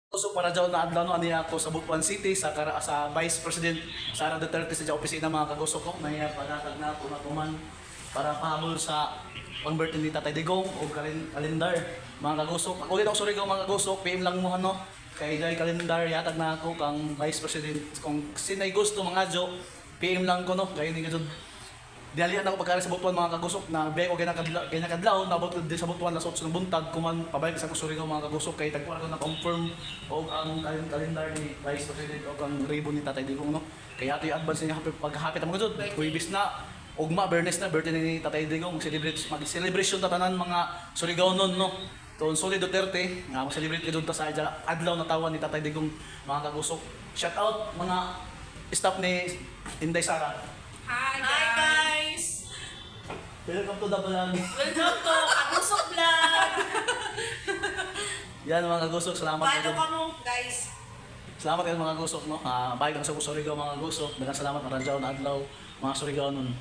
Usok para dyan na adlaw no ani ako sa Butuan City sa Vice President Sara Duterte sa opisina mga kagusok ko may pagatag na ako natuman para pahabol sa pang-birthday ni Tatay Digong o kalendar mga kagusok. Ako din ako sorry ko mga kagusok, PM lang mo no. Kay Jay kalendar yatag na ako kang Vice President kung sinay gusto mga jo PM lang ko no. Kay ni gud dihalian ako pagkari sa Butuan mga kagusok na beko kinakadlaw nabot di sa Butuan na sa buntag kuman pabalik sa kusuri ko mga kagusok kay tagpo ako na confirm og ang kalendar ni Vice President og ang ribbon ni Tatay Digong no. Kaya ato yung advance niya paghapit ang mga jud kuibis na ugma Bernes na birthday ni Tatay Digong mag-celebration tatanan mga Surigao-non no. Tuon Solid Duterte nga mag-celebrate ka ta sa adlaw na tawan ni Tatay Digong mga kagusok. Shout out mga staff ni Inday Sara. Hi guys! Welcome to the vlog. Welcome to Kagusok Vlog! Yan mga kagusok, salamat Paano kayo. ka mo guys? Salamat kayo mga kagusok no. Bayad lang sa Surigao mga kagusok. Daghang salamat na radyaw na adlaw mga Surigao nun.